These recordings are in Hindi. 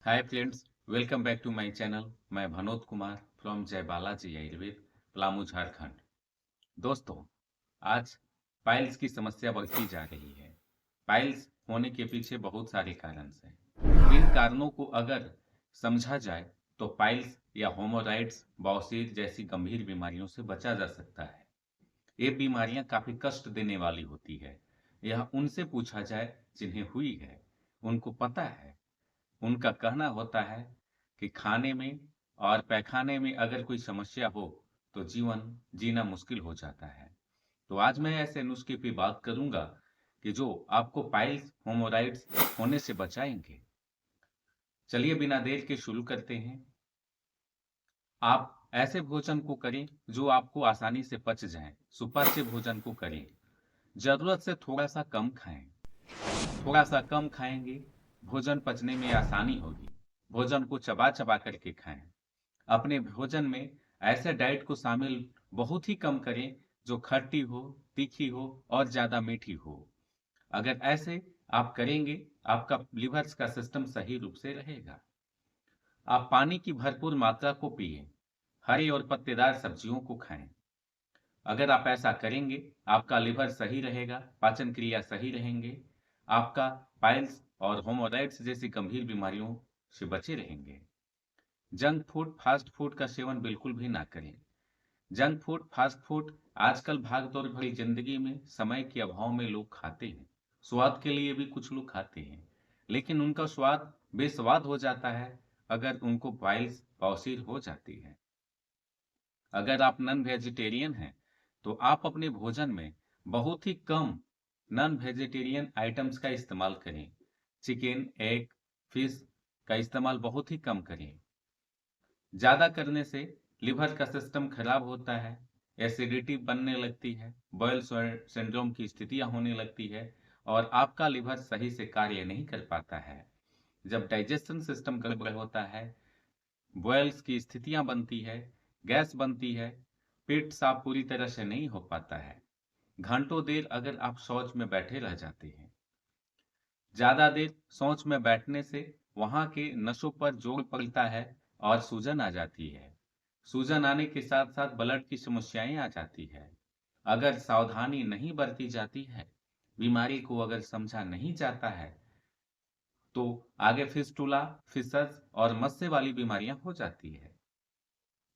Hi friends, welcome back to my channel. मैं भनोद कुमार फ्रॉम जय बालाजी आयुर्वेद, पलामू, झारखंड। दोस्तों, आज पाइल्स की समस्या बढ़ती जा रही है। पाइल्स होने के पीछे बहुत सारे कारण हैं। इन कारणों को अगर समझा जाए तो पाइल्स या होमोराइड्स, बवासीर जैसी गंभीर बीमारियों से बचा जा सकता है। ये बीमारियां काफी कष्ट देने वाली होती है। यह उनसे पूछा जाए जिन्हें हुई है, उनको पता है। उनका कहना होता है कि खाने में और पैखाने में अगर कोई समस्या हो तो जीवन जीना मुश्किल हो जाता है। तो आज मैं ऐसे नुस्खे पे बात करूंगा कि जो आपको पाइल्स, होमोराइड्स होने से बचाएंगे। चलिए बिना देर के शुरू करते हैं। आप ऐसे भोजन को करें जो आपको आसानी से पच जाए। सुपाच्य भोजन को करें। जरूरत से थोड़ा सा कम खाएं। थोड़ा सा कम खाएंगे, भोजन पचने में आसानी होगी। भोजन को चबा चबा करके खाएं। अपने भोजन में ऐसे डाइट को शामिल बहुत ही कम करें जो खट्टी हो, तीखी हो और ज्यादा मीठी हो। अगर ऐसे आप करेंगे, आपका लिवर का सिस्टम सही रूप से रहेगा। आप पानी की भरपूर मात्रा को पिए। हरी और पत्तेदार सब्जियों को खाएं। अगर आप ऐसा करेंगे, आपका लिवर सही रहेगा, पाचन क्रिया सही रहेंगे। आपका पाइल्स और होमोराइड्स जैसी गंभीर बीमारियों से बचे रहेंगे। जंक फूड, फास्ट फूड का सेवन बिल्कुल भी ना करें। जंक फूड, फास्ट फूड आजकल भागदौड़ भरी जिंदगी में समय के अभाव में लोग खाते हैं। स्वाद के लिए भी कुछ लोग खाते हैं, लेकिन उनका स्वाद बेस्वाद हो जाता है अगर उनको पाइल्स, बवासीर हो जाती है। अगर आप नॉन वेजिटेरियन हैं तो आप अपने भोजन में बहुत ही कम नॉन वेजिटेरियन आइटम्स का इस्तेमाल करें। चिकन, एग, फिश का इस्तेमाल बहुत ही कम करें। ज्यादा करने से लिवर का सिस्टम खराब होता है, एसिडिटी बनने लगती है, बॉयल सिंड्रोम की स्थितियां होने लगती है और आपका लिवर सही से कार्य नहीं कर पाता है। जब डाइजेशन सिस्टम गड़बड़ होता है, बॉयल्स की स्थितियां बनती है, गैस बनती है, पेट साफ पूरी तरह से नहीं हो पाता है। घंटों देर अगर आप शौच में बैठे रह जाते हैं, ज्यादा देर शौच में बैठने से वहां के नसों पर जोर पड़ता है और सूजन आ जाती है। सूजन आने के साथ साथ ब्लड की समस्याएं आ जाती है। अगर सावधानी नहीं बरती जाती है, बीमारी को अगर समझा नहीं जाता है, तो आगे फिस्टुला, फिसस और मस्से वाली बीमारियां हो जाती है।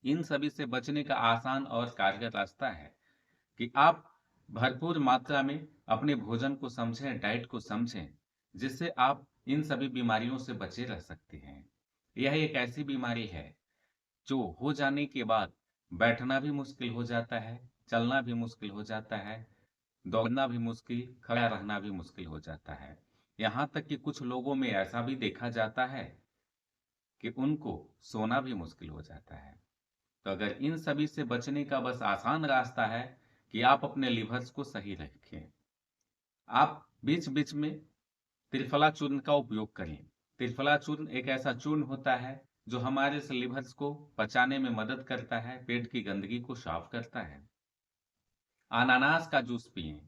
इन सभी से बचने का आसान और कारगर रास्ता है कि आप भरपूर मात्रा में अपने भोजन को समझें, डाइट को समझें, जिससे आप इन सभी बीमारियों से बचे रह सकते हैं। यह एक ऐसी बीमारी है जो हो जाने के बाद बैठना भी मुश्किल हो जाता है, चलना भी मुश्किल हो जाता है, दौड़ना भी मुश्किल, खड़ा रहना भी मुश्किल हो जाता है। यहाँ तक कि कुछ लोगों में ऐसा भी देखा जाता है कि उनको सोना भी मुश्किल हो जाता है। तो अगर इन सभी से बचने का बस आसान रास्ता है कि आप अपने लिवर्स को सही रखें। आप बीच बीच में त्रिफला चूर्ण का उपयोग करें। त्रिफला चूर्ण एक ऐसा चूर्ण होता है जो हमारे लिवर्स को पचाने में मदद करता है, पेट की गंदगी को साफ करता है। अनानास का जूस पिएं।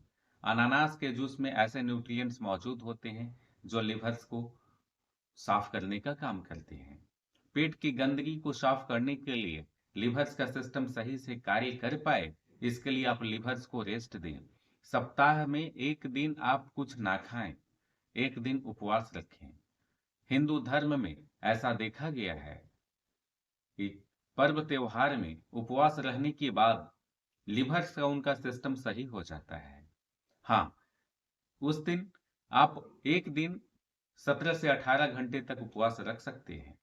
अनानास के जूस में ऐसे न्यूट्रिएंट्स मौजूद होते हैं जो लिवर्स को साफ करने का काम करते हैं। पेट की गंदगी को साफ करने के लिए, लिवर्स का सिस्टम सही से कार्य कर पाए, इसके लिए आप लिवर्स को रेस्ट दें। सप्ताह में एक दिन आप कुछ ना खाएं, एक दिन उपवास रखें। हिंदू धर्म में ऐसा देखा गया है कि पर्व त्योहार में उपवास रहने के बाद लिवर्स का उनका सिस्टम सही हो जाता है। हाँ, उस दिन आप एक दिन 17 से 18 घंटे तक उपवास रख सकते हैं।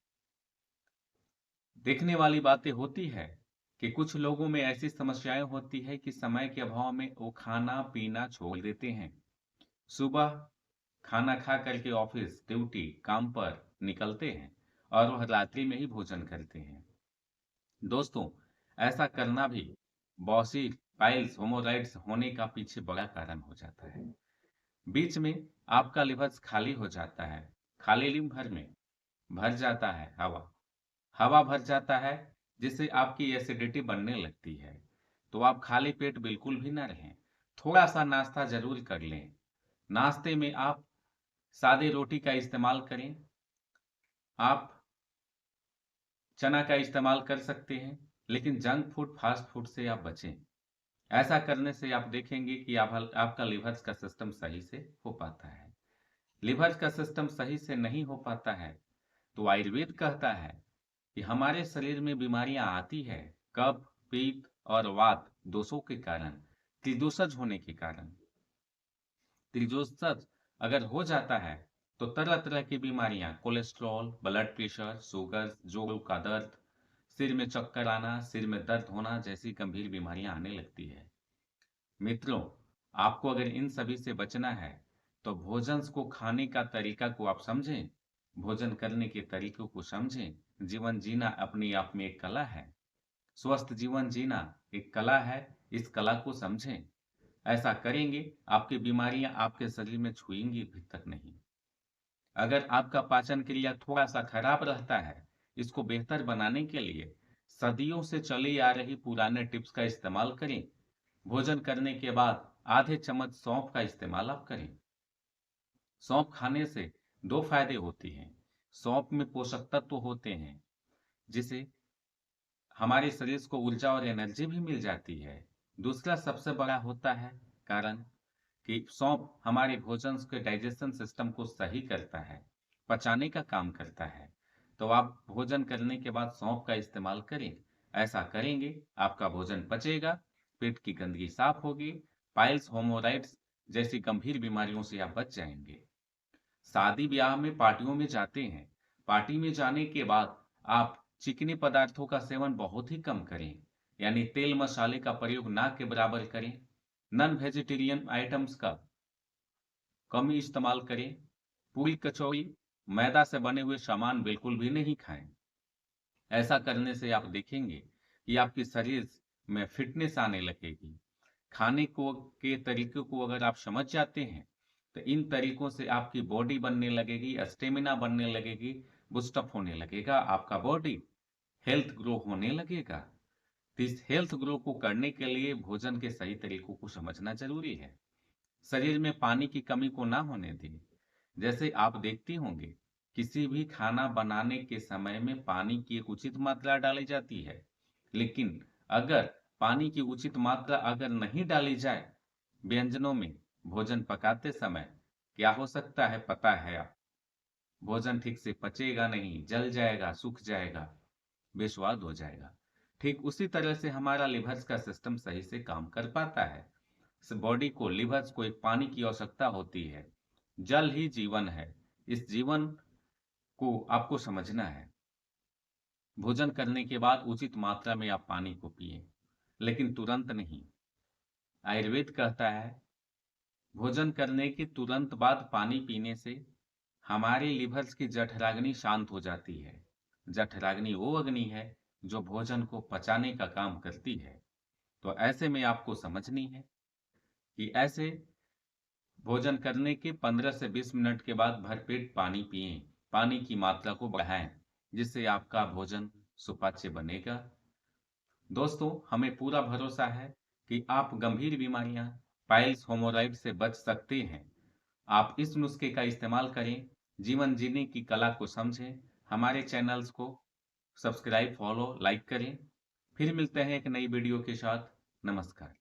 देखने वाली बातें होती है कि कुछ लोगों में ऐसी समस्याएं होती है कि समय के अभाव में वो खाना पीना छोड़ देते हैं। सुबह खाना खा करके ऑफिस, ड्यूटी, काम पर निकलते हैं और वह रात्रि में ही भोजन करते हैं। दोस्तों, ऐसा करना भी बवासीर, पाइल्स, होमोराइड्स होने का पीछे बड़ा कारण हो जाता है। बीच में आपका लिवर खाली हो जाता है। खाली लिवर में भर जाता है हवा। हवा भर जाता है, जिससे आपकी एसिडिटी बनने लगती है। तो आप खाली पेट बिल्कुल भी ना रहें। थोड़ा सा नाश्ता जरूर कर लें। नाश्ते में आप सादे रोटी का इस्तेमाल करें। आप चना का इस्तेमाल कर सकते हैं, लेकिन जंक फूड, फास्ट फूड से आप बचें। ऐसा करने से आप देखेंगे कि आपका लिवर का सिस्टम सही से हो पाता है। लिवर का सिस्टम सही से नहीं हो पाता है, तो आयुर्वेद कहता है कि हमारे शरीर में बीमारियां आती है कफ, पित्त और वात दोषों के कारण, त्रिदोषज होने के कारण। त्रिदोषज अगर हो जाता है तो तरह तरह की बीमारियां, कोलेस्ट्रॉल, ब्लड प्रेशर, शुगर, जोड़ों का दर्द, सिर में चक्कर आना, सिर में दर्द होना जैसी गंभीर बीमारियां आने लगती है। मित्रों, आपको अगर इन सभी से बचना है तो भोजन को खाने का तरीका को आप समझें, भोजन करने के तरीकों को समझें। जीवन जीना अपने आप में एक कला है। स्वस्थ जीवन जीना एक कला है, इस कला को समझें। ऐसा करेंगे, आपकी बीमारियां आपके शरीर में छुएंगी भी तक नहीं। अगर आपका पाचन क्रिया थोड़ा सा खराब रहता है, इसको बेहतर बनाने के लिए सदियों से चली आ रही पुराने टिप्स का इस्तेमाल करें। भोजन करने के बाद आधे चम्मच सौंफ का इस्तेमाल आप करें। सौंफ खाने से दो फायदे होते हैं। सौंफ में पोषक तत्व होते हैं, जिसे हमारे शरीर को ऊर्जा और एनर्जी भी मिल जाती है। दूसरा सबसे बड़ा होता है कारण कि सौंफ हमारे भोजन के डाइजेशन सिस्टम को सही करता है, पचाने का काम करता है। तो आप भोजन करने के बाद सौंफ का इस्तेमाल करें। ऐसा करेंगे, आपका भोजन पचेगा, पेट की गंदगी साफ होगी, पाइल्स, होमोराइड्स जैसी गंभीर बीमारियों से आप बच जाएंगे। शादी ब्याह में, पार्टियों में जाते हैं, पार्टी में जाने के बाद आप चिकनी पदार्थों का सेवन बहुत ही कम करें, यानी तेल मसाले का प्रयोग ना के बराबर करें। नॉन वेजिटेरियन आइटम्स का कम ही इस्तेमाल करें। पूरी कचौड़ी, मैदा से बने हुए सामान बिल्कुल भी नहीं खाएं। ऐसा करने से आप देखेंगे कि आपके शरीर में फिटनेस आने लगेगी। खाने को के तरीकों को अगर आप समझ जाते हैं तो इन तरीकों से आपकी बॉडी बनने लगेगी, स्टेमिना बनने लगेगी, बूस्टअप होने लगेगा, आपका बॉडी हेल्थ ग्रो होने लगेगा। तो इस हेल्थ ग्रो को करने के लिए भोजन के सही तरीकों को समझना जरूरी है। शरीर में पानी की कमी को ना होने दें। जैसे आप देखते होंगे, किसी भी खाना बनाने के समय में पानी की एक उचित मात्रा डाली जाती है, लेकिन अगर पानी की उचित मात्रा अगर नहीं डाली जाए व्यंजनों में, भोजन पकाते समय, क्या हो सकता है पता है आप? भोजन ठीक से पचेगा नहीं, जल जाएगा, सूख जाएगा, बेस्वाद हो जाएगा। ठीक उसी तरह से हमारा लिवर्स का सिस्टम सही से काम कर पाता है। इस बॉडी को, लिवर्स को एक पानी की आवश्यकता होती है। जल ही जीवन है। इस जीवन को आपको समझना है। भोजन करने के बाद उचित मात्रा में आप पानी को पिए, लेकिन तुरंत नहीं। आयुर्वेद कहता है भोजन करने के तुरंत बाद पानी पीने से हमारे लिवर्स की जठराग्नि शांत हो जाती है। जठराग्नि वो अग्नि है जो भोजन को पचाने का काम करती है। तो ऐसे में आपको समझनी है कि ऐसे भोजन करने के 15 से 20 मिनट के बाद भरपेट पानी पिएं। पानी की मात्रा को बढ़ाएं, जिससे आपका भोजन सुपाच्य बनेगा। दोस्तों, हमें पूरा भरोसा है कि आप गंभीर बीमारियां, पाइल्स, होमोराइड से बच सकते हैं। आप इस नुस्खे का इस्तेमाल करें, जीवन जीने की कला को समझें। हमारे चैनल्स को सब्सक्राइब, फॉलो, लाइक करें। फिर मिलते हैं एक नई वीडियो के साथ। नमस्कार।